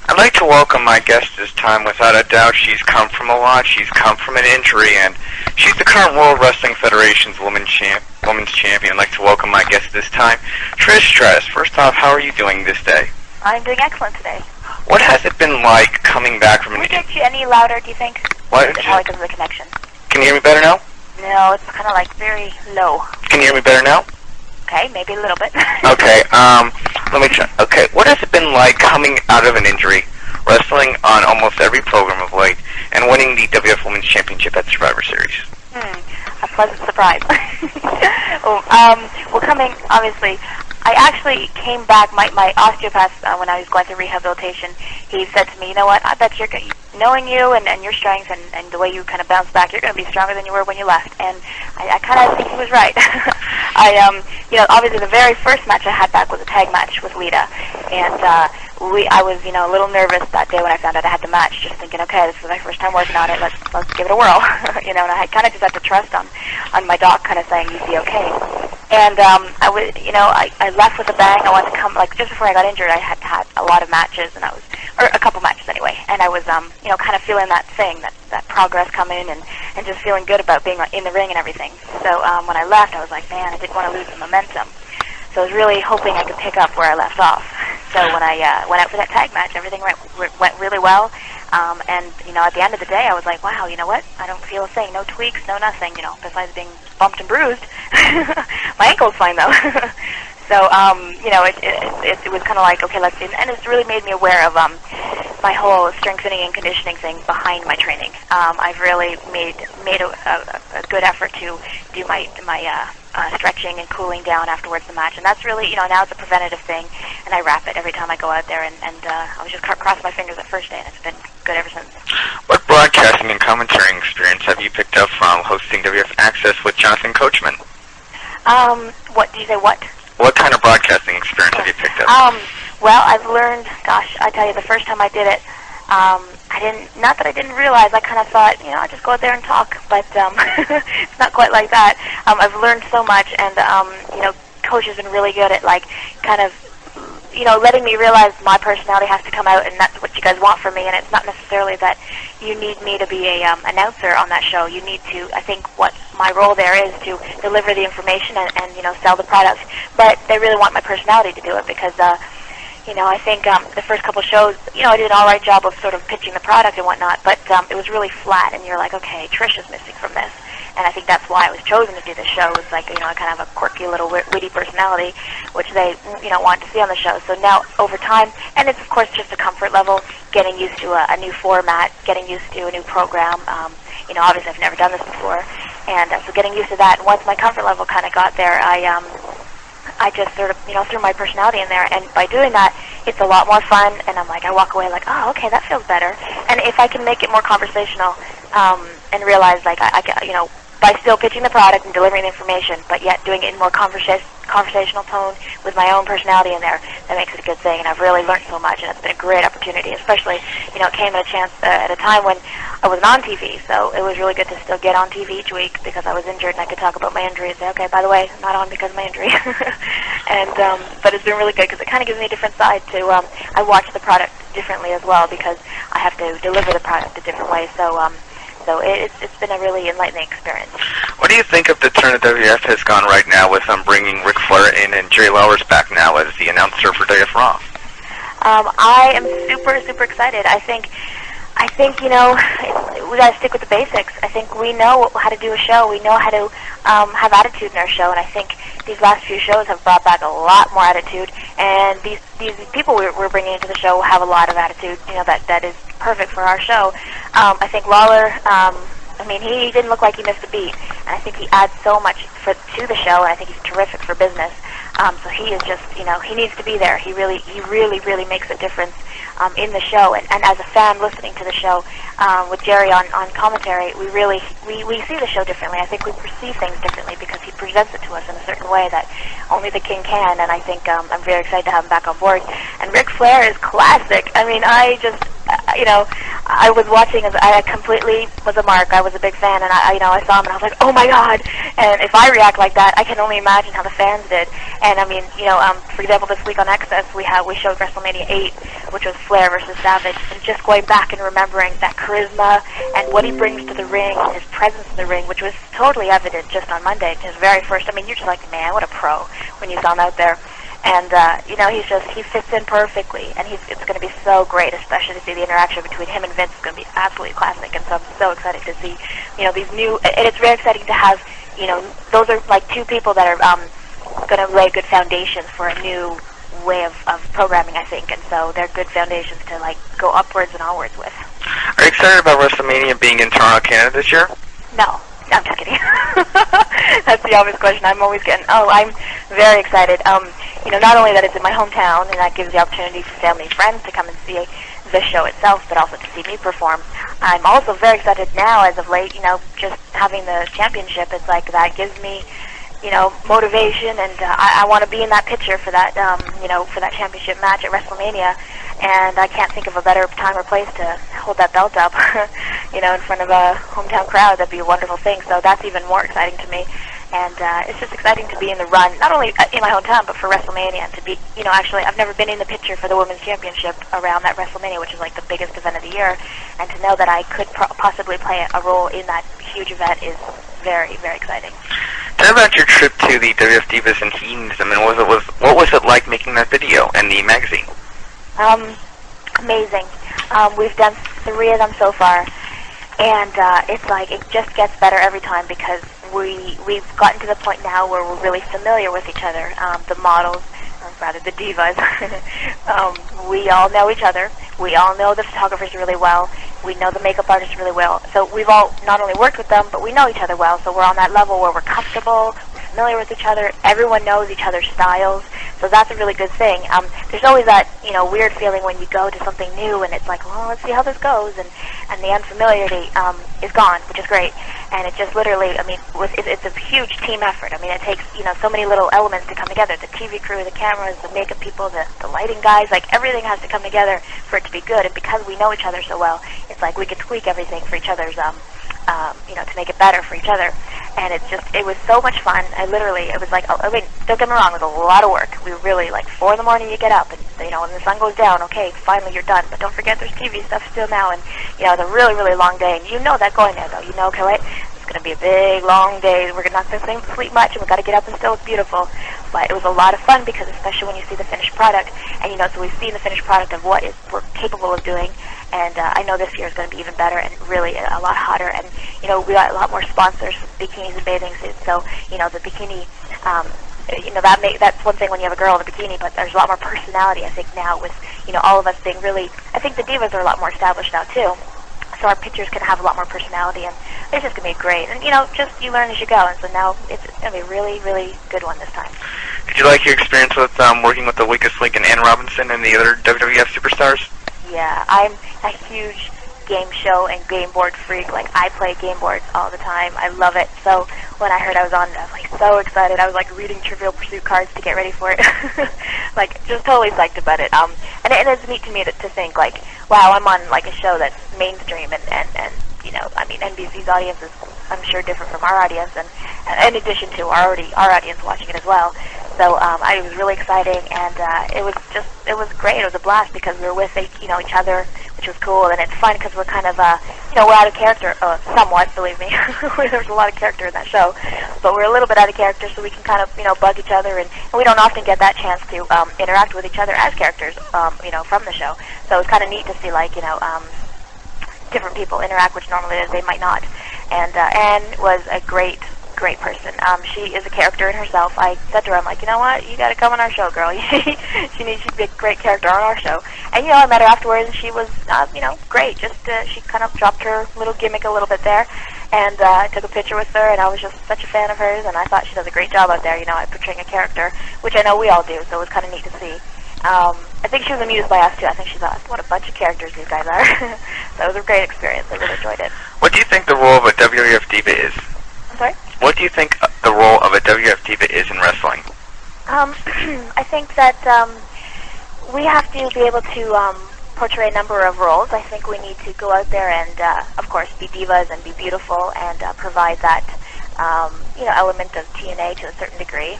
I'd like to welcome my guest this time. Without a doubt, she's come from a lot. She's come from an injury, and she's the current World Wrestling Federation's women's champion. I'd like to welcome my guest this time, Trish Stratus. First off, how are you doing this day? I'm doing excellent today. What has it been like coming back from an injury? Can we get you any louder, do you think? What? Probably because of the connection. Can you hear me better now? No, it's kind of like very low. Can you hear me better now? Okay, maybe a little bit. Okay, let me try. Okay, what has it been like coming out of an injury, wrestling on almost every program of late, and winning the WWF Women's Championship at Survivor Series? A pleasant surprise. Well, coming, obviously, I actually came back, my osteopath, when I was going through rehabilitation, he said to me, you know what, I bet you're, knowing you and your strengths and the way you kind of bounce back, you're going to be stronger than you were when you left. And I kind of think he was right. Obviously the very first match I had back was a tag match with Lita. And I was, a little nervous that day when I found out I had the match, just thinking, okay, this is my first time working on it, let's give it a whirl. And I kind of just had to trust on my doc kind of saying, you'd be okay. And I left with a bang. I wanted to come, just before I got injured, I had had a lot of matches, or a couple matches anyway, and I was, kind of feeling that thing, that progress coming, and just feeling good about being in the ring and everything. So when I left, I was like, man, I didn't want to lose the momentum. So I was really hoping I could pick up where I left off. So when I went out for that tag match, everything went really well. And at the end of the day, I was like, wow, you know what? I don't feel a thing. No tweaks, no nothing, besides being bumped and bruised. My ankle's fine, though. So, it was kind of like, okay, and it's really made me aware of my whole strengthening and conditioning thing behind my training. I've really made a good effort to do my stretching and cooling down afterwards the match, and that's really, now it's a preventative thing, and I wrap it every time I go out there, and I was just crossing my fingers that first day, and it's been good ever since. What broadcasting and commentary experience have you picked up from hosting WWF Access with Jonathan Coachman? What, do you say what? What kind of broadcasting experience have you picked up? Well, I've learned, gosh, I tell you, the first time I did it, not that I didn't realize, I kind of thought, I'll just go out there and talk, but it's not quite like that. I've learned so much, and, Coach has been really good at, kind of, letting me realize my personality has to come out, and that's what you guys want from me, and it's not necessarily that you need me to be a announcer on that show. You need to, I think what my role there is to deliver the information and sell the product, but they really want my personality to do it because, I think the first couple shows, I did an all right job of sort of pitching the product and whatnot, but it was really flat, and you're like, okay, Trish is missing from this. And I think that's why I was chosen to do this show. It's like, I kind of have a quirky little witty personality, which they, want to see on the show. So now, over time, and it's, of course, just a comfort level, getting used to a new format, getting used to a new program. Obviously I've never done this before. And so getting used to that. And once my comfort level kind of got there, I just sort of, threw my personality in there. And by doing that, it's a lot more fun. And I'm like, I walk away like, oh, okay, that feels better. And if I can make it more conversational and realize, by still pitching the product and delivering the information, but yet doing it in more conversational tone with my own personality in there, that makes it a good thing. And I've really learned so much, and it's been a great opportunity, especially, it came at a time when I wasn't on TV, so it was really good to still get on TV each week because I was injured, and I could talk about my injury and say, okay, by the way, I'm not on because of my injury. And but it's been really good because it kind of gives me a different side to, I watch the product differently as well because I have to deliver the product a different way, so it's been a really enlightening experience. What do you think of the turn that WWF has gone right now with bringing Ric Flair in and Jerry Lawler's back now as the announcer for WWF Raw? I am super, super excited. I think we got to stick with the basics. I think we know how to do a show. We know how to have attitude in our show, and I think these last few shows have brought back a lot more attitude. And these people we're bringing into the show have a lot of attitude. That is perfect for our show. I think Lawler. He didn't look like he missed a beat, and I think he adds so much to the show, and I think he's terrific for business. So he is just, he needs to be there. He really makes a difference in the show. And as a fan listening to the show with Jerry on commentary, we see the show differently. I think we perceive things differently because he presents it to us in a certain way that only the King can. And I think I'm very excited to have him back on board. And Ric Flair is classic. I was watching, I completely was a mark. I was a big fan, and I saw him, and I was like, oh my god! And if I react like that, I can only imagine how the fans did. And I mean, for example, this week on Access, we showed WrestleMania 8, which was Flair versus Savage, and just going back and remembering that charisma and what he brings to the ring, and his presence in the ring, which was totally evident just on Monday, his very first. I mean, you're just like, man, what a pro when you saw him out there. And, he fits in perfectly, and it's going to be so great, especially to see the interaction between him and Vince. It's going to be absolutely classic, and so I'm so excited to see, these new, and it's very exciting to have, those are like two people that are going to lay good foundations for a new way of programming, I think, and so they're good foundations to, like, go upwards and onwards with. Are you excited about WrestleMania being in Toronto, Canada this year? No. I'm just kidding. That's the obvious question. I'm always getting, I'm very excited. Not only that it's in my hometown, and that gives the opportunity for family and friends to come and see the show itself, but also to see me perform. I'm also very excited now, as of late, just having the championship. It's like that gives me, motivation, and I want to be in that picture for that, for that championship match at WrestleMania. And I can't think of a better time or place to hold that belt up, in front of a hometown crowd. That'd be a wonderful thing. So that's even more exciting to me. And it's just exciting to be in the run, not only in my hometown, but for WrestleMania. And to be, actually, I've never been in the picture for the Women's Championship around that WrestleMania, which is like the biggest event of the year. And to know that I could possibly play a role in that huge event is very, very exciting. Tell me about your trip to the WWF Divas and Hedonism, and what was it like making that video and the magazine? Amazing. We've done 3 of them so far, and it's like it just gets better every time because we've gotten to the point now where we're really familiar with each other. The models, or rather the divas, we all know each other. We all know the photographers really well. We know the makeup artists really well. So we've all not only worked with them, but we know each other well. So we're on that level where we're comfortable, we're familiar with each other. Everyone knows each other's styles. So that's a really good thing. There's always that, weird feeling when you go to something new and it's like, well, let's see how this goes, and the unfamiliarity is gone, which is great. And it just literally, it's a huge team effort. It takes, so many little elements to come together. The TV crew, the cameras, the makeup people, the lighting guys, like everything has to come together for it to be good. And because we know each other so well, it's like we can tweak everything for each other's, to make it better for each other. And it was so much fun. It was like, don't get me wrong, it was a lot of work. We really, 4 in the morning you get up, and, when the sun goes down, okay, finally you're done. But don't forget there's TV stuff still now, and, it's a really, really long day. And you know that going there, though. You know, okay, wait, it's going to be a big, long day. We're not going to sleep much, and we've got to get up and still look beautiful. But it was a lot of fun because especially when you see the finished product, and, so we've seen the finished product of what we're capable of doing. And I know this year is going to be even better and really a lot hotter. And, we got a lot more sponsors for bikinis and bathing suits. So, the bikini, that's one thing when you have a girl in a bikini, but there's a lot more personality, I think, now with, all of us being really, I think the divas are a lot more established now, too. So our pictures can have a lot more personality, and it's just going to be great. And, just you learn as you go. And so now it's going to be a really, really good one this time. Did you like your experience with working with the Weakest Link and Ann Robinson and the other WWF superstars? Yeah, I'm a huge game show and game board freak. Like, I play game boards all the time. I love it. So when I heard I was on it, I was so excited. I was reading Trivial Pursuit cards to get ready for it. Just totally psyched about it. And it's neat to me to think wow, I'm on a show that's mainstream and NBC's audience is, I'm sure, different from our audience, and in addition to our audience watching it as well. So it was really exciting, and it was great. It was a blast because we were with each other, which was cool, and it's fun because we're kind of we're out of character somewhat. Believe me, there's a lot of character in that show, but we're a little bit out of character, so we can kind of bug each other, and we don't often get that chance to interact with each other as characters, from the show. So it's kind of neat to see different people interact, which normally they might not. And Anne was a great person. She is a character in herself. I said to her, I'm like, you know what? You got to come on our show, girl. She'd be a great character on our show. And, I met her afterwards, and she was, great. Just, she kind of dropped her little gimmick a little bit there. And I took a picture with her, and I was just such a fan of hers, and I thought she does a great job out there, portraying a character, which I know we all do, so it was kind of neat to see. I think she was amused by us, too. I think she thought, what a bunch of characters these guys are. So it was a great experience. I really enjoyed it. What do you think the role of a WWF Diva is? I'm sorry? What do you think the role of a WWF Diva is in wrestling? I think that we have to be able to portray a number of roles. I think we need to go out there and, of course, be divas and be beautiful and provide that, element of TNA to a certain degree.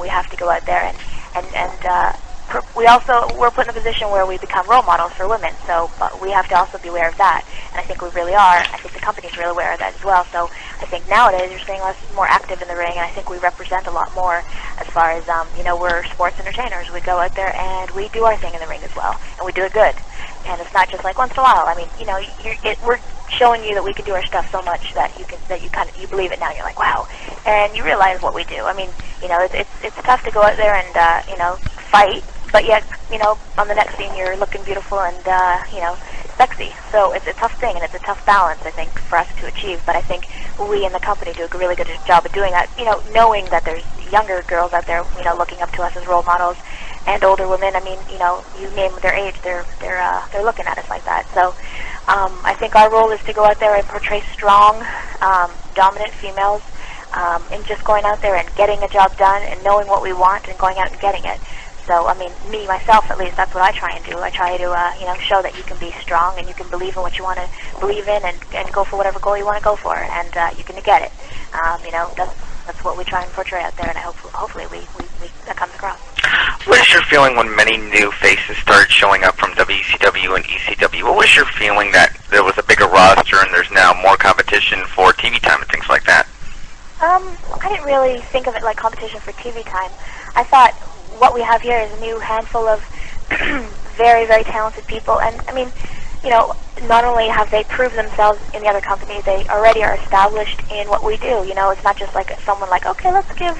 We have to go out there we're put in a position where we become role models for women, so we have to also be aware of that, and I think we really are. I think the company's really aware of that as well, so I think nowadays you're seeing us more active in the ring, and I think we represent a lot more as far as, we're sports entertainers. We go out there and we do our thing in the ring as well, and we do it good, and it's not just like once in a while. I mean, we're showing you that we can do our stuff so much that you believe it now. You're like, wow, and you realize what we do. I mean, it's tough to go out there and fight, but yet, on the next scene you're looking beautiful and, sexy. So it's a tough thing, and it's a tough balance, I think, for us to achieve. But I think we in the company do a really good job of doing that, knowing that there's younger girls out there, looking up to us as role models, and older women. I mean, you name their age, they're looking at us like that. So I think our role is to go out there and portray strong, dominant females, and just going out there and getting a job done and knowing what we want and going out and getting it. So, I mean, me, myself, at least, that's what I try and do. I try to, show that you can be strong and you can believe in what you want to believe in and go for whatever goal you want to go for, and you can get it. That's what we try and portray out there, and I hopefully that comes across. What is your feeling when many new faces started showing up from WCW and ECW? What was your feeling that there was a bigger roster and there's now more competition for TV time and things like that? I didn't really think of it like competition for TV time. I thought what we have here is a new handful of very, very talented people. And, I mean, not only have they proved themselves in the other company, they already are established in what we do. It's not just like someone like, okay, let's give,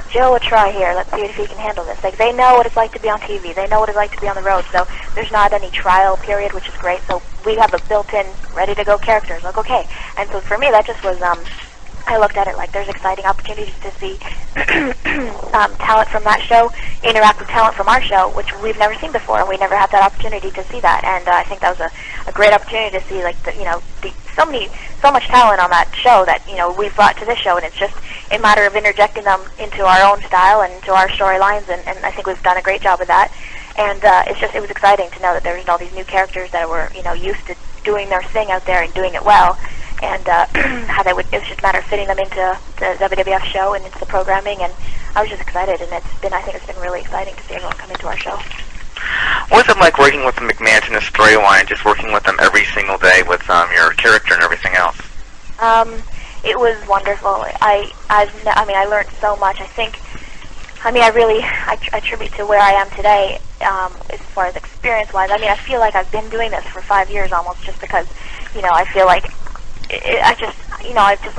Joe a try here. Let's see if he can handle this. Like, they know what it's like to be on TV. They know what it's like to be on the road. So there's not any trial period, which is great. So we have a built-in, ready-to-go characters. Like, okay. And so for me, that just was, I looked at it like there's exciting opportunities to see talent from that show interact with talent from our show, which we've never seen before, and we never had that opportunity to see that. And I think that was a great opportunity to see, like, so much talent on that show that we've brought to this show, and it's just a matter of interjecting them into our own style and into our storylines, and I think we've done a great job of that. And it was exciting to know that there was all these new characters that were used to doing their thing out there and doing it well. And it was just a matter of fitting them into the WWF show and into the programming, and I was just excited, and I think it's been really exciting to see everyone come into our show. What was it like working with the McMahons in the storyline, just working with them every single day with your character and everything else? It was wonderful. I learned so much. I attribute to where I am today, as far as experience-wise. I feel like I've been doing this for 5 years almost, just because, I feel like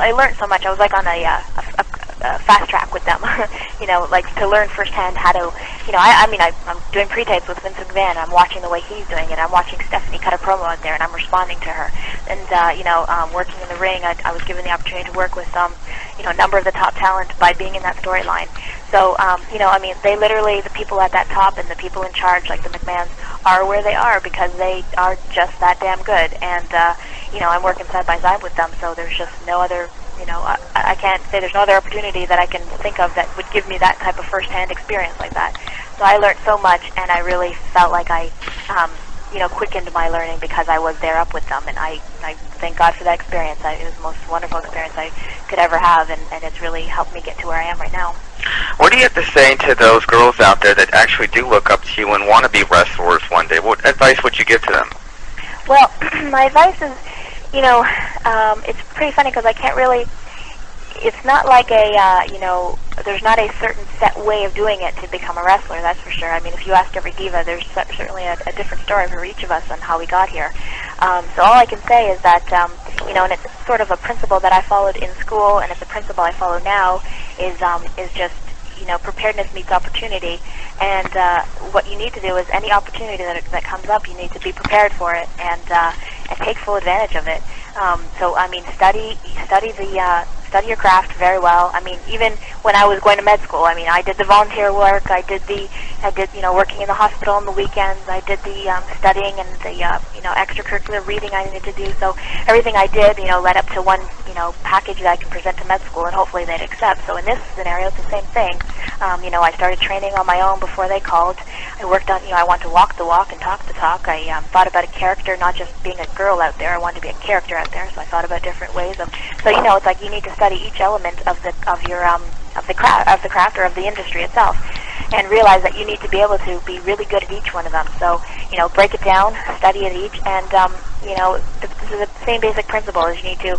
I learned so much. I was like on a fast track with them, like to learn firsthand how to, I'm doing pre-tapes with Vince McMahon. I'm watching the way he's doing it. I'm watching Stephanie cut a promo out there, and I'm responding to her. And, working in the ring, I was given the opportunity to work with, a number of the top talent by being in that storyline. So, they literally, the people at that top and the people in charge, like the McMahons, are where they are because they are just that damn good. And, I'm working side by side with them, so there's just no other, I can't say there's no other opportunity that I can think of that would give me that type of first-hand experience like that. So I learned so much, and I really felt like I, quickened my learning because I was there up with them, and I thank God for that experience. It was the most wonderful experience I could ever have, and it's really helped me get to where I am right now. What do you have to say to those girls out there that actually do look up to you and want to be wrestlers one day? What advice would you give to them? Well, my advice is, it's pretty funny because I can't really, it's not like there's not a certain set way of doing it to become a wrestler, that's for sure. If you ask every diva, there's certainly a different story for each of us on how we got here. So all I can say is that, and it's sort of a principle that I followed in school, and it's a principle I follow now, is just, preparedness meets opportunity. And what you need to do is any opportunity that comes up, you need to be prepared for it and take full advantage of it. Study study your craft very well. I mean, even when I was going to med school, I mean, I did the volunteer work. I did working in the hospital on the weekends. I did the studying and the extracurricular reading I needed to do. So everything I did, led up to one package that I can present to med school, and hopefully they'd accept. So in this scenario, it's the same thing. I started training on my own before they called. I worked on, I want to walk the walk and talk the talk. I thought about a character, not just being a girl out there. I wanted to be a character out there, so I thought about different ways of. So it's like you need to study each element of the craft or of the industry itself, and realize that you need to be able to be really good at each one of them. So break it down, study it each, and the same basic principle is you need to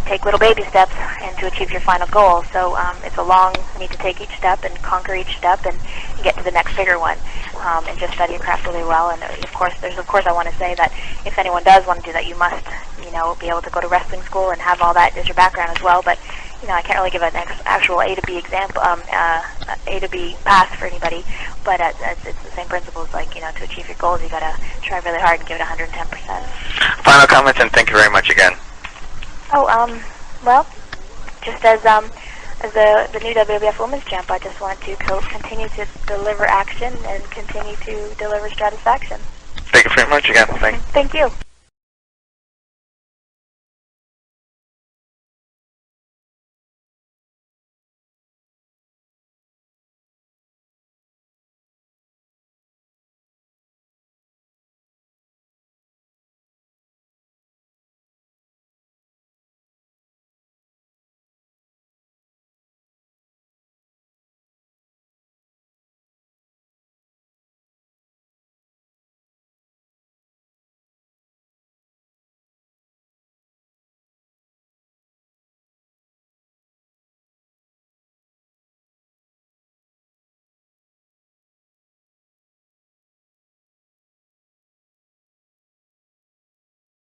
take little baby steps and to achieve your final goal. So it's you need to take each step and conquer each step and get to the next bigger one, and just study your craft really well. And of course I want to say that if anyone does want to do that, you must be able to go to wrestling school and have all that as your background as well. But I can't really give an actual A to B example, A to B pass for anybody. But it's the same principles. Like to achieve your goals, you gotta try really hard and give it 110%. Final comments, and thank you very much again. Well, just as the new WWF Women's Champ, I just want to continue to deliver action and continue to deliver satisfaction. Thank you very much again. Thank you.